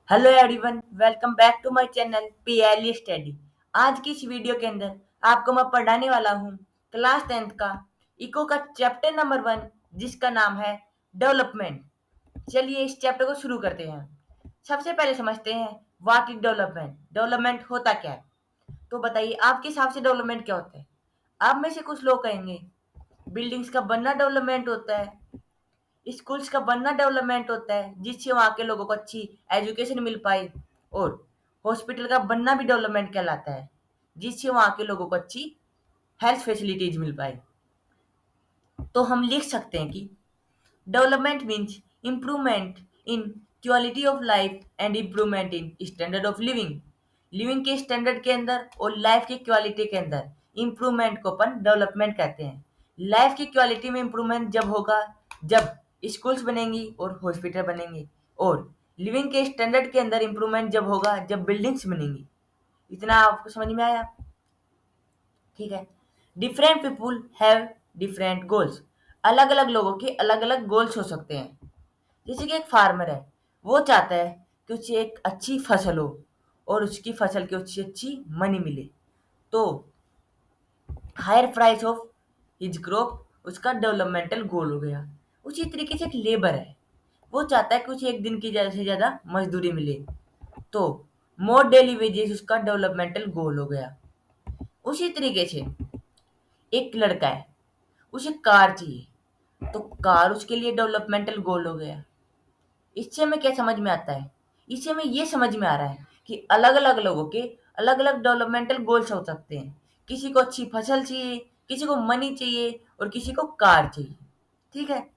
Hello everyone, welcome back to my channel PLE study. आज की इस वीडियो के अंदर आपको मैं पढ़ाने वाला हूँ क्लास 10th का इको का चैप्टर नंबर 1, जिसका नाम है डेवलपमेंट। चलिए इस चैप्टर को शुरू करते हैं। सबसे पहले समझते हैं व्हाट इज डेवलपमेंट। डेवलपमेंट होता क्या है? तो बताइए, आपके हिसाब से डेवलपमेंट क्या होता है? आप में से कुछ लोग कहेंगे बिल्डिंग्स का बनना डेवलपमेंट होता है, स्कूल्स का बनना डेवलपमेंट होता है जिससे वहाँ के लोगों को अच्छी एजुकेशन मिल पाए, और हॉस्पिटल का बनना भी डेवलपमेंट कहलाता है जिससे वहाँ के लोगों को अच्छी हेल्थ फैसिलिटीज मिल पाए। तो हम लिख सकते हैं कि development means improvement in quality of life and improvement in standard of living. Living के स्टैंडर्ड के अंदर और लाइफ की क्वालिटी के अंदर इम्प्रूवमेंट को अपन डेवलपमेंट कहते हैं। लाइफ की क्वालिटी में इम्प्रूवमेंट जब होगा जब स्कूल्स बनेंगी और हॉस्पिटल बनेंगे, और लिविंग के स्टैंडर्ड के अंदर इम्प्रूवमेंट जब होगा जब बिल्डिंग्स बनेंगी। इतना आपको समझ में आया? ठीक है। Different people have different goals. अलग अलग लोगों के अलग अलग गोल्स हो सकते हैं। जैसे कि एक फार्मर है, वो चाहता है कि उसे एक अच्छी फसल हो और उसकी फसल की अच्छी अच्छी मनी मिले, तो higher price of his crop उसका डेवलपमेंटल गोल हो गया। उसी तरीके से एक लेबर है, वो चाहता है कि उसे एक दिन की ज़्यादा से ज़्यादा मजदूरी मिले, तो मोर डेली वेजेस उसका डेवलपमेंटल गोल हो गया। उसी तरीके से एक लड़का है, उसे कार चाहिए, तो कार उसके लिए डेवलपमेंटल गोल हो गया। इससे हमें क्या समझ में आता है? इससे हमें ये समझ में आ रहा है कि अलग अलग लोगों के अलग अलग डेवलपमेंटल गोल्स हो सकते हैं। किसी को अच्छी फसल चाहिए, किसी को मनी चाहिए, और किसी को कार चाहिए। ठीक है।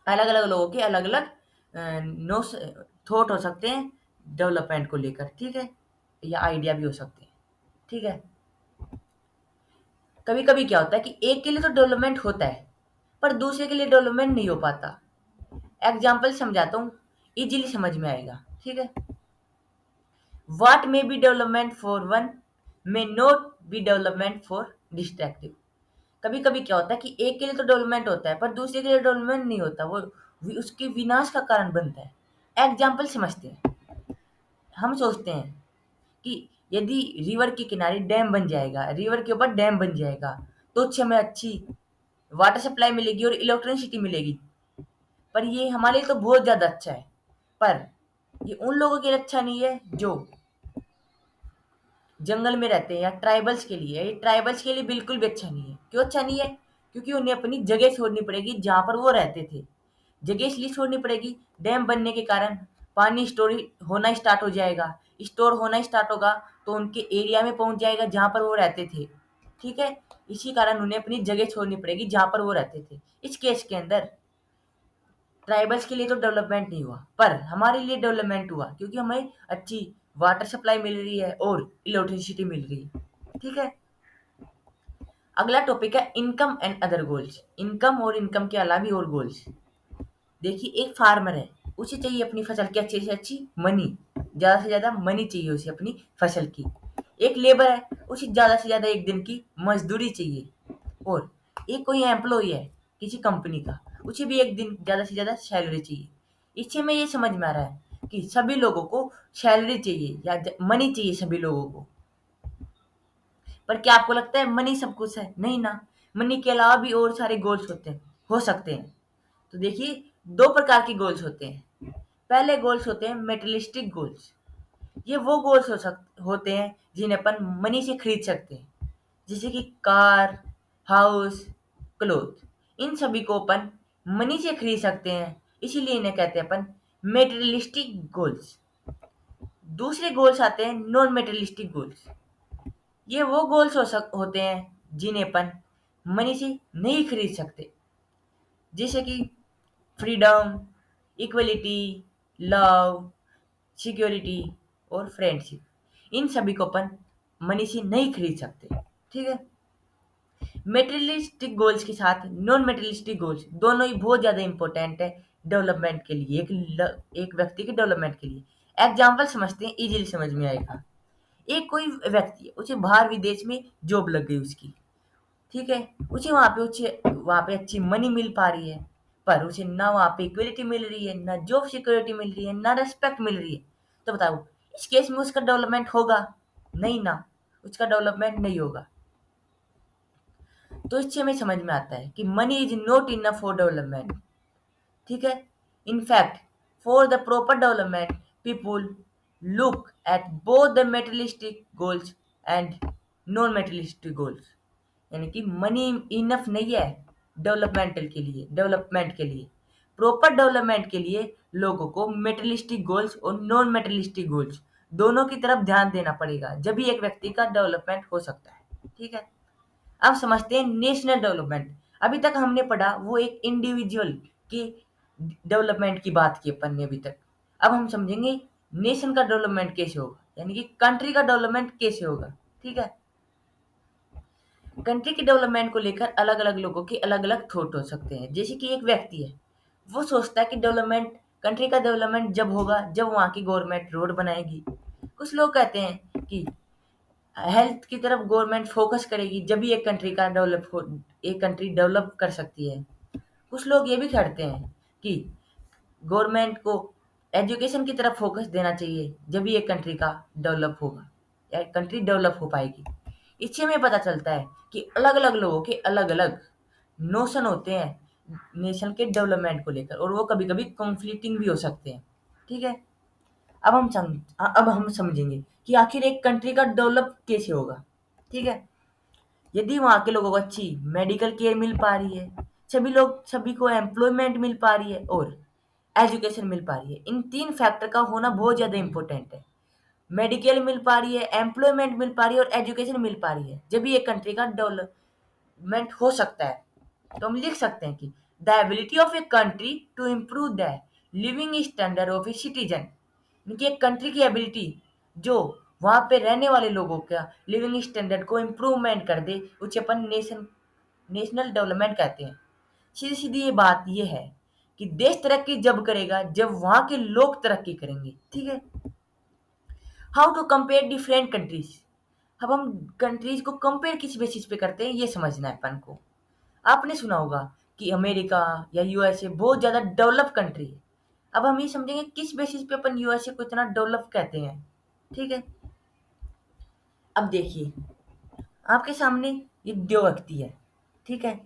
अलग अलग लोगों के अलग अलग नो थॉट हो सकते हैं डेवलपमेंट को लेकर। ठीक है, या आइडिया भी हो सकते हैं। ठीक है। कभी कभी क्या होता है कि एक के लिए तो डेवलपमेंट होता है पर दूसरे के लिए डेवलपमेंट नहीं हो पाता। एग्जाम्पल समझाता हूँ, इजीली समझ में आएगा। ठीक है। What may be development for one may not be development for distractive। कभी कभी क्या होता है कि एक के लिए तो डेवलपमेंट होता है पर दूसरे के लिए डेवलपमेंट नहीं होता, वो उसके विनाश का कारण बनता है। एग्जाम्पल समझते हैं। हम सोचते हैं कि यदि रिवर के किनारे डैम बन जाएगा, रिवर के ऊपर डैम बन जाएगा, तो उससे हमें अच्छी वाटर सप्लाई मिलेगी और इलेक्ट्रिसिटी मिलेगी। पर ये हमारे लिए तो बहुत ज़्यादा अच्छा है, पर ये उन लोगों के लिए अच्छा नहीं है जो जंगल में रहते हैं, या ट्राइबल्स के लिए। ये ट्राइबल्स के लिए बिल्कुल भी अच्छा नहीं है। क्यों अच्छा नहीं है? क्योंकि उन्हें अपनी जगह छोड़नी पड़ेगी जहाँ पर वो रहते थे। जगह इसलिए छोड़नी पड़ेगी, डैम बनने के कारण पानी स्टोर होना स्टार्ट हो जाएगा। स्टोर होना स्टार्ट होगा तो उनके एरिया में पहुंच जाएगा जहाँ पर वो रहते थे। ठीक है। इसी कारण उन्हें अपनी जगह छोड़नी पड़ेगी जहाँ पर वो रहते थे। इस केस के अंदर ट्राइबल्स के लिए तो डेवलपमेंट नहीं हुआ, पर हमारे लिए डेवलपमेंट हुआ क्योंकि हमें अच्छी वाटर सप्लाई मिल रही है और इलेक्ट्रिसिटी मिल रही है। ठीक है। अगला टॉपिक है income and other goals. Income और इनकम के अलावा भी और गोल्स। देखिए, एक फार्मर है, उसे चाहिए अपनी फसल की अच्छी से अच्छी मनी, ज़्यादा से ज़्यादा मनी चाहिए उसे अपनी फसल की। एक लेबर है, उसे ज़्यादा से ज़्यादा एक दिन की मजदूरी चाहिए। और एक कोई एम्प्लॉई है किसी कंपनी का, उसे भी एक दिन ज़्यादा से ज़्यादा सैलरी चाहिए। इससे हमें ये समझ में आ रहा है कि सभी लोगों को सैलरी चाहिए या मनी चाहिए सभी लोगों को। पर क्या आपको लगता है मनी सब कुछ है? नहीं ना। मनी के अलावा भी और सारे गोल्स होते हैं, हो सकते हैं। तो देखिए, दो प्रकार के गोल्स होते हैं। पहले गोल्स होते हैं मेटेरियलिस्टिक गोल्स। ये वो गोल्स होते हैं जिन्हें अपन मनी से खरीद सकते हैं, जैसे कि कार, हाउस, क्लोथ। इन सभी को अपन मनी से खरीद सकते हैं, इसीलिए इन्हें कहते हैं अपन मेटेरियलिस्टिक गोल्स। दूसरे गोल्स आते हैं नॉन मेटेरियलिस्टिक गोल्स। ये वो गोल्स होते हैं जिन्हें अपन मनी से नहीं खरीद सकते, जैसे कि फ्रीडम, इक्वलिटी, लव, सिक्योरिटी और फ्रेंडशिप। इन सभी को अपन मनी से नहीं खरीद सकते। ठीक है। मेटेरियलिस्टिक गोल्स के साथ नॉन मेटेरियलिस्टिक गोल्स दोनों ही बहुत ज़्यादा इंपॉर्टेंट है डेवलपमेंट के लिए, एक व्यक्ति के डेवलपमेंट के लिए। एग्जाम्पल समझते हैं, इजीली समझ में आएगा। एक कोई व्यक्ति है, उसे बाहर विदेश में जॉब लग गई उसकी। ठीक है। उसे वहाँ पे अच्छी मनी मिल पा रही है, पर उसे ना वहाँ पे इक्वलिटी मिल रही है, ना जॉब सिक्योरिटी मिल रही है, ना रेस्पेक्ट मिल रही है, तो बताओ इस केस में उसका डेवलपमेंट होगा? नहीं ना, उसका डेवलपमेंट नहीं होगा। तो इससे हमें समझ में आता है कि money is not enough for development. ठीक है। In fact for the proper development people look at both the materialistic goals and non materialistic goals. यानी कि मनी इनफ नहीं है डेवलपमेंट के लिए। प्रॉपर डेवलपमेंट के लिए लोगों को मेटेरियलिस्टिक गोल्स और नॉन मेटेरियलिस्टिक गोल्स दोनों की तरफ ध्यान देना पड़ेगा, जब भी एक व्यक्ति का डेवलपमेंट हो सकता है। ठीक है। अब समझते हैं नेशनल डेवलपमेंट। अभी तक हमने पढ़ा वो एक इंडिविजुअल की डेवलपमेंट की बात की अपन ने अभी तक। अब हम समझेंगे नेशन का डेवलपमेंट कैसे होगा, यानी कि कंट्री का डेवलपमेंट कैसे होगा। ठीक है। कंट्री के डेवलपमेंट को लेकर अलग अलग लोगों के अलग अलग थॉट हो सकते हैं। जैसे कि एक व्यक्ति है, वो सोचता है कि डेवलपमेंट, कंट्री का डेवलपमेंट जब होगा जब वहाँ की गवर्नमेंट रोड बनाएगी। कुछ लोग कहते हैं कि हेल्थ की तरफ गवर्नमेंट फोकस करेगी, जब भी एक कंट्री डेवलप कर सकती है। कुछ लोग ये भी करते हैं कि गवर्नमेंट को एजुकेशन की तरफ फोकस देना चाहिए, जब भी एक कंट्री का डेवलप होगा या कंट्री डेवलप हो पाएगी। इससे हमें पता चलता है कि अलग अलग लोगों के अलग अलग नोशन होते हैं नेशन के डेवलपमेंट को लेकर, और वो कभी कभी कॉन्फ्लिक्टिंग भी हो सकते हैं। ठीक है। अब हम समझेंगे कि आखिर एक कंट्री का डेवलप कैसे होगा। ठीक है। यदि वहाँ के लोगों को अच्छी मेडिकल केयर मिल पा रही है, सभी को एम्प्लॉयमेंट मिल पा रही है और एजुकेशन मिल पा रही है। इन तीन फैक्टर का होना बहुत ज़्यादा इंपॉर्टेंट है। मेडिकल मिल पा रही है, एम्प्लॉयमेंट मिल पा रही है और एजुकेशन मिल पा रही है, जब भी एक कंट्री का डेवलपमेंट हो सकता है। तो हम लिख सकते हैं कि the ability of a country to improve the living standard of a citizen. इनकी एक कंट्री की एबिलिटी जो वहाँ पे रहने वाले लोगों का लिविंग स्टैंडर्ड को इम्प्रूवमेंट कर दे, उसे अपन नेशनल डेवलपमेंट कहते हैं। सीधी सीधी ये बात ये है कि देश तरक्की जब करेगा जब वहाँ के लोग तरक्की करेंगे। ठीक है। How to compare different countries. अब हम कंट्रीज को कंपेयर किस बेसिस पे करते हैं ये समझना है अपन को। आपने सुना होगा कि अमेरिका या यूएसए बहुत ज़्यादा डेवलप कंट्री है। अब हम ये समझेंगे किस बेसिस पे अपन यूएसए को इतना डेवलप कहते हैं। ठीक है। अब देखिए, आपके सामने ये दो व्यक्ति है। ठीक है।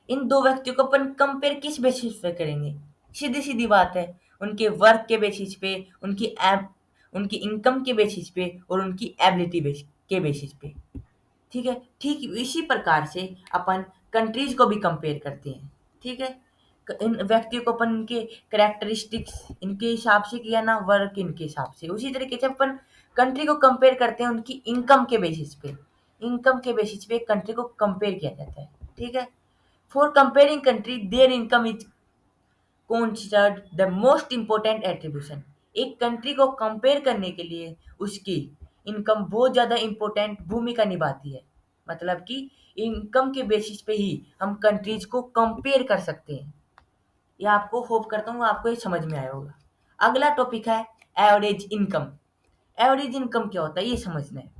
इन दो व्यक्तियों को अपन कंपेयर किस बेसिस पे करेंगे? सीधी सीधी बात है, उनके वर्क के बेसिस पे, उनकी इनकम के बेसिस पे और उनकी एबिलिटी के बेसिस पे। ठीक है। ठीक इसी प्रकार से अपन कंट्रीज को भी कंपेयर करते हैं। ठीक है। इन व्यक्तियों को अपन इनके करेक्टरिस्टिक्स इनके हिसाब से किया ना, वर्क इनके हिसाब से, उसी तरीके से अपन कंट्री को कंपेयर करते हैं उनकी इनकम के बेसिस पे। इनकम के बेसिस पे कंट्री को कंपेयर किया जाता है। ठीक है। For comparing country there income is considered the most important attribution. एक कंट्री को कंपेयर करने के लिए उसकी इनकम बहुत ज़्यादा इम्पोर्टेंट भूमिका निभाती है। मतलब कि इनकम के बेसिस पे ही हम कंट्रीज को कंपेयर कर सकते हैं। ये आपको होप करता हूँ आपको ये समझ में आया होगा। अगला टॉपिक है एवरेज इनकम। एवरेज इनकम क्या होता है ये समझना है।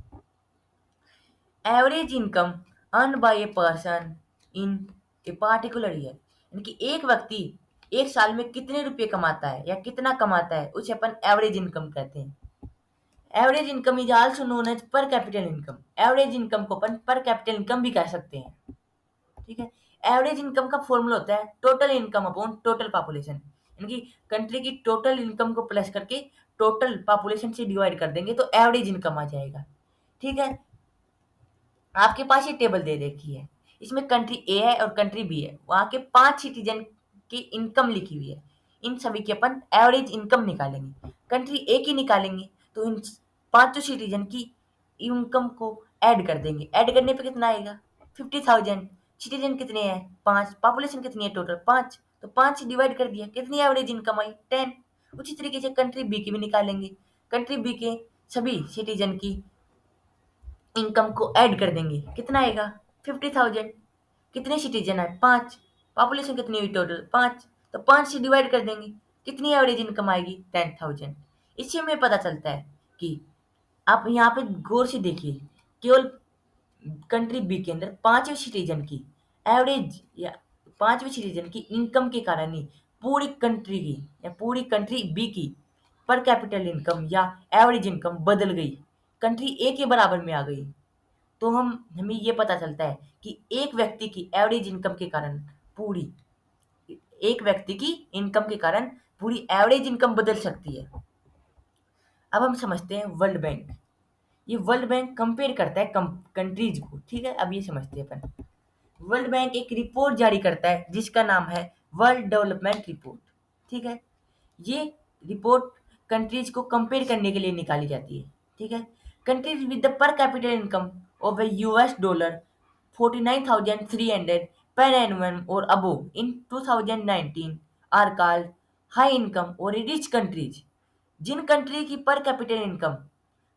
Average income earn by a person in a particular year. यानी कि एक व्यक्ति एक साल में कितने रुपए कमाता है या कितना कमाता है, उसे अपन एवरेज इनकम कहते हैं। Average income is also known as per capital income. Average income को अपन पर कैपिटल इनकम भी कह सकते हैं। ठीक है। एवरेज इनकम का फॉर्मूला होता है total income upon total population. यानी कि कंट्री की टोटल इनकम को प्लस करके टोटल पॉपुलेशन से डिवाइड कर देंगे तो एवरेज इनकम आ जाएगा। ठीक है। आपके पास ये टेबल दे रखी है, इसमें कंट्री ए है और कंट्री बी है, वहाँ के 5 सिटीजन की इनकम लिखी हुई है। इन सभी की अपन एवरेज इनकम निकालेंगे। कंट्री ए की निकालेंगे तो इन पांचों सिटीजन की इनकम को ऐड कर देंगे। ऐड करने पे कितना आएगा? 50,000। सिटीजन कितने हैं? 5। पॉपुलेशन कितनी है? टोटल 5। तो 5 से डिवाइड कर दिया, कितनी एवरेज इनकम आई? 10। उसी तरीके से कंट्री बी की भी निकालेंगे। कंट्री बी के सभी सिटीजन की इनकम को ऐड कर देंगे, कितना आएगा? 50,000। कितने सिटीजन है? 5। पॉपुलेशन कितनी हुई टोटल? 5। तो 5 से डिवाइड कर देंगे, कितनी एवरेज इनकम आएगी? 10,000। इससे हमें पता चलता है कि आप यहाँ पे गौर से देखिए, केवल कंट्री बी के अंदर पांचवें सिटीजन की एवरेज या पांचवें सिटीजन की इनकम के कारण ही पूरी कंट्री की या पूरी कंट्री बी की पर कैपिटल इनकम या एवरेज इनकम बदल गई, कंट्री ए के बराबर में आ गई, तो हमें ये पता चलता है कि पूरी एक व्यक्ति की इनकम के कारण पूरी एवरेज इनकम बदल सकती है। अब हम समझते हैं वर्ल्ड बैंक। ये वर्ल्ड बैंक कंपेयर करता है कंट्रीज को, ठीक है। अब ये समझते हैं अपन। वर्ल्ड बैंक एक रिपोर्ट जारी करता है जिसका नाम है वर्ल्ड डेवलपमेंट रिपोर्ट, ठीक है। ये रिपोर्ट कंट्रीज को कंपेयर करने के लिए निकाली जाती है, ठीक है। कंट्रीज विद द पर capital income of a US dollar 49,300 per annum or above in 2019 are called high income or rich countries। जिन कंट्री की per capital income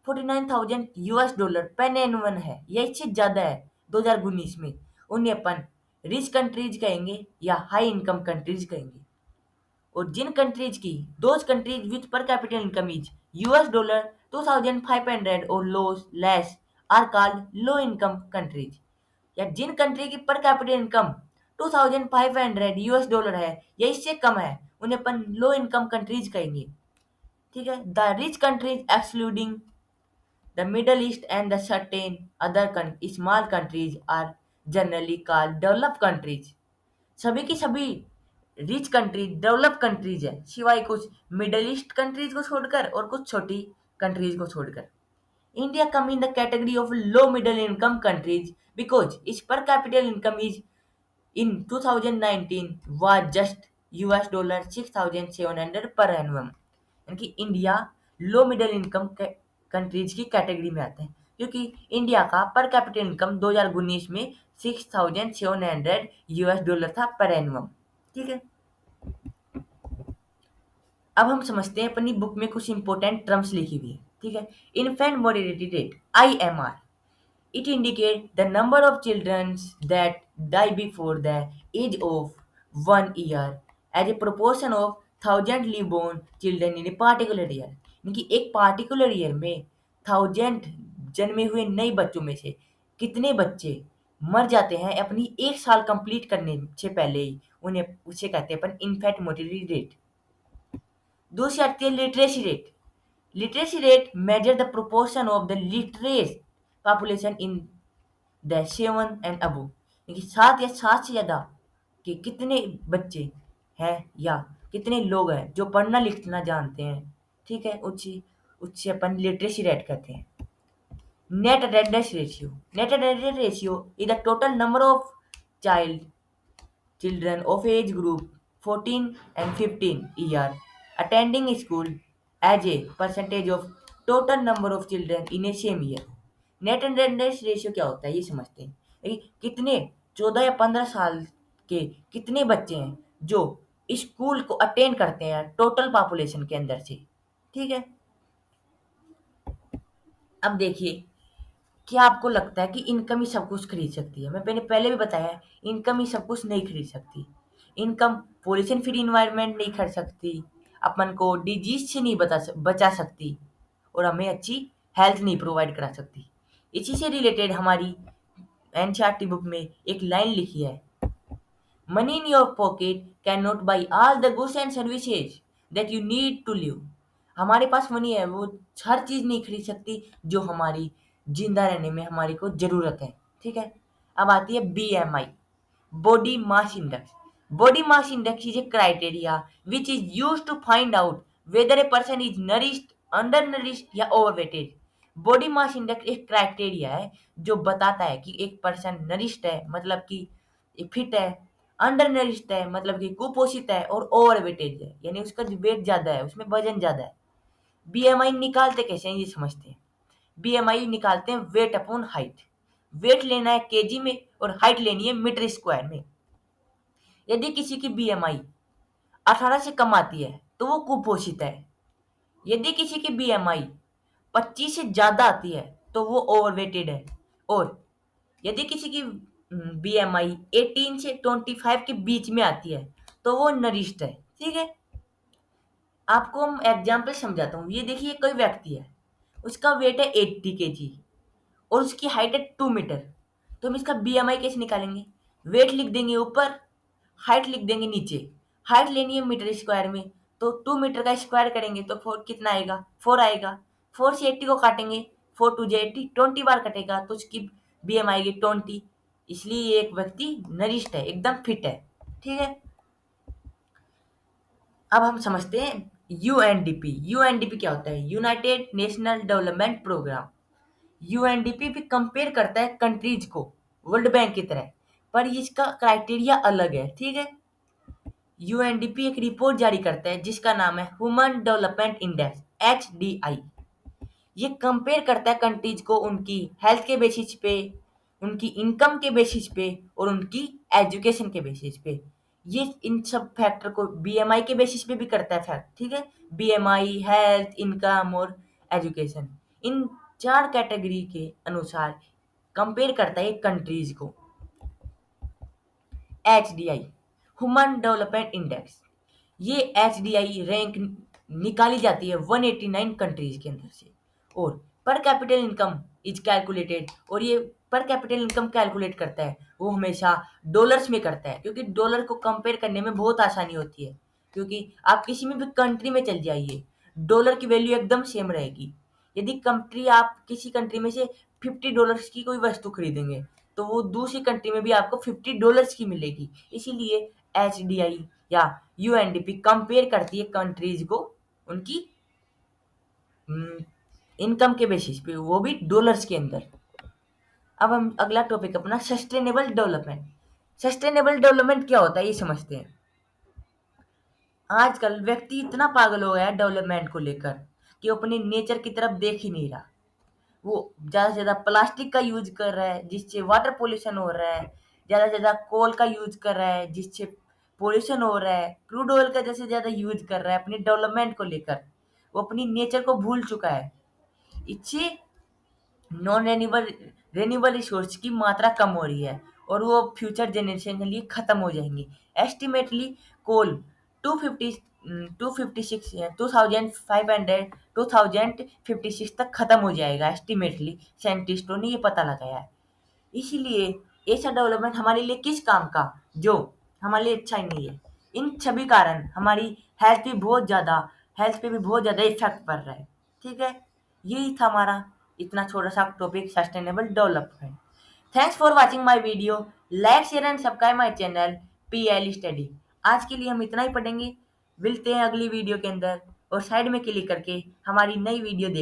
49,000 US dollar per annum है या इससे ज़्यादा है 2019 में, उन्हें अपन रिच कंट्रीज कहेंगे या हाई इनकम कंट्रीज कहेंगे। और जिन कंट्रीज की those countries with per capital income is US dollar 2,500 और लो less are called low income countries. या जिन कंट्री की per capital income 2,500 US dollar है या इससे कम है, उन्हें अपन लो इनकम कंट्रीज कहेंगे, ठीक है। The rich countries excluding the Middle East and the certain other small countries are generally called developed countries. सभी की सभी रिच कंट्री डेवलप कंट्रीज है, सिवाय कुछ मिडल ईस्ट कंट्रीज को छोड़कर और कुछ छोटी कंट्रीज को छोड़कर। India come in the category of low middle income countries because इस पर capital income is in 2019 was just US dollar 6,700 पर एनुअम। यानी कि India low middle income countries की कैटेगरी में आता है क्योंकि इंडिया का पर कैपिटल इनकम 2019 में 6,700 US डॉलर था पर एनुअम, ठीक है। अब हम समझते हैं अपनी बुक में कुछ इंपॉर्टेंट टर्म्स लिखी हुई है, ठीक है। Infant mortality rate IMR, it indicates the number of children that die before the age of 1 year as a proportion of 1,000 newborn children in a particular year। यानी कि एक पार्टिकुलर ईयर में 1,000 जन्मे हुए नए बच्चों में से कितने बच्चे मर जाते हैं अपनी 1 साल कंप्लीट करने से पहले ही, उन्हें उसे कहते हैं अपन इन्फेंट मोर्टेलिटी रेट। दूसरी आती है literacy rate. Literacy rate measure the proportion of the literate population in the 7 and above, यानी 7 या 7 से ज़्यादा के कितने बच्चे हैं या कितने लोग हैं जो पढ़ना लिखना जानते हैं, ठीक है। उससे उससे अपन लिटरेसी रेट कहते हैं। Net attendance ratio, net attendance ratio is the total number of child children of age group 14 and 15 year attending school as a percentage of total number of children in a same year। Net attendance ratio क्या होता है ये समझते हैं, कितने 14 या 15 साल के कितने बच्चे हैं जो स्कूल को अटेंड करते हैं टोटल पॉपुलेशन के अंदर से, ठीक है। अब देखिए, क्या आपको लगता है कि इनकम ही सब कुछ खरीद सकती है? मैंने पहले भी बताया है, इनकम ही सब कुछ नहीं खरीद सकती। इनकम पॉल्यूशन फ्री इन्वायरमेंट नहीं खरीद सकती, अपन को डिजीज से नहीं बचा सकती और हमें अच्छी हेल्थ नहीं प्रोवाइड करा सकती। इसी से रिलेटेड हमारी एनसीईआरटी बुक में एक लाइन लिखी है, money in your pocket can not buy all the goods and services that you need to live. हमारे पास मनी है, वो हर चीज़ नहीं खरीद सकती जो हमारी जिंदा रहने में हमारी को ज़रूरत है, ठीक है। अब आती है BMI, body mass index. Body mass index is a criteria which is use to find out whether a person is nourished, under nourished या ओवरवेटेड। बॉडी मास इंडेक्स एक क्राइटेरिया है जो बताता है कि एक पर्सन नरिश्ड है मतलब कि फिट है, अंडर नरिश्ड है मतलब कि कुपोषित है, और ओवरवेटेड है यानी उसका वेट ज़्यादा है, उसमें वजन ज़्यादा है। BMI निकालते कैसे हैं ये समझते हैं। BMI निकालते हैं वेट अपॉन हाइट। वेट लेना है केजी में और हाइट लेनी है मीटर स्क्वायर में। यदि किसी की BMI 18 से कम आती है तो वो कुपोषित है। यदि किसी की BMI 25 से ज़्यादा आती है तो वो ओवरवेटेड है। और यदि किसी की BMI 18 से 25 के बीच में आती है तो वो नरिश्ड है, ठीक है। आपको हम एग्जाम्पल समझाता हूँ। ये देखिए, कोई व्यक्ति है, उसका वेट है 80 kg और उसकी हाइट है 2 मीटर। तो हम इसका BMI कैसे निकालेंगे? वेट लिख देंगे ऊपर, हाइट लिख देंगे नीचे। हाइट लेनी है मीटर स्क्वायर में, तो 2 मीटर का स्क्वायर करेंगे तो फोर कितना आएगा, 4 आएगा। 4 से 80 को काटेंगे, 4 2 80, 20 बार कटेगा तो उसकी बीएम आएगी 20। इसलिए ये एक व्यक्ति नरिष्ठ है, एकदम फिट है। ठीक है, अब हम समझते हैं यूएनडीपी। यूएनडीपी क्या होता है? United National Development Programme. UNDP भी कंपेयर करता है कंट्रीज को वर्ल्ड बैंक की तरह, पर इसका क्राइटेरिया अलग है। ठीक है, यूएनडीपी एक रिपोर्ट जारी करता है जिसका नाम है ह्यूमन डेवलपमेंट इंडेक्स, एचडीआई। ये कंपेयर करता है कंट्रीज को उनकी हेल्थ के बेसिस पे, उनकी इनकम के बेसिस पे और उनकी एजुकेशन के बेसिस पे। ये इन सब फैक्टर को बीएमआई के बेसिस पे भी करता है फैक्ट। ठीक है, बीएमआई, हेल्थ, इनकम और एजुकेशन, इन 4 कैटेगरी के अनुसार कंपेयर करता है कंट्रीज को। एचडीआई, ह्यूमन डेवलपमेंट इंडेक्स, ये एचडीआई रैंक निकाली जाती है 189 कंट्रीज के अंदर से। और पर कैपिटल इनकम इज कैलकुलेटेड, और ये पर कैपिटल इनकम कैलकुलेट करता है वो हमेशा डॉलर्स में करता है, क्योंकि डॉलर को कंपेयर करने में बहुत आसानी होती है। क्योंकि आप किसी में भी कंट्री में चल जाइए, डॉलर की वैल्यू एकदम सेम रहेगी। यदि कंट्री, आप किसी कंट्री में से $50 की कोई वस्तु खरीदेंगे तो वो दूसरी कंट्री में भी आपको $50 की मिलेगी। इसीलिए एचडीआई या यूएनडीपी कंपेयर करती है कंट्रीज को उनकी इनकम के बेसिस पे, वो भी डॉलर्स के अंदर। अब हम अगला टॉपिक अपना सस्टेनेबल डेवलपमेंट। सस्टेनेबल डेवलपमेंट क्या होता है ये समझते हैं। आजकल व्यक्ति इतना पागल हो गया है डेवलपमेंट को लेकर कि वो अपने नेचर की तरफ देख ही नहीं रहा। वो ज़्यादा से ज़्यादा प्लास्टिक का यूज कर रहा है जिससे वाटर पोल्यूशन हो रहा है, ज़्यादा से ज़्यादा कोल का यूज कर रहा है जिससे पोल्यूशन हो रहा है, क्रूड ऑयल का जैसे ज़्यादा यूज कर रहा है अपनी डेवलपमेंट को लेकर। वो अपनी नेचर को भूल चुका है। इससे नॉन रेन्यूबल रेन्यूबल रिसोर्स की मात्रा कम हो रही है और वो फ्यूचर जनरेशन के लिए खत्म हो जाएंगी। एस्टिमेटली कोल 250 256 2500 2056 तक खत्म हो जाएगा। एस्टिमेटली साइंटिस्टों ने ये पता लगाया है। इसीलिए ऐसा डेवलपमेंट हमारे लिए किस काम का, जो हमारे लिए अच्छा ही नहीं है। इन सभी कारण हमारी हेल्थ पे भी बहुत ज़्यादा इफेक्ट पड़ रहा है। ठीक है, यही था हमारा इतना छोटा सा topic, sustainable development. Thanks for watching my video. Like share and subscribe my channel PL study. आज के लिए हम इतना ही पढ़ेंगे, मिलते हैं अगली वीडियो के अंदर, और साइड में क्लिक करके हमारी नई वीडियो देख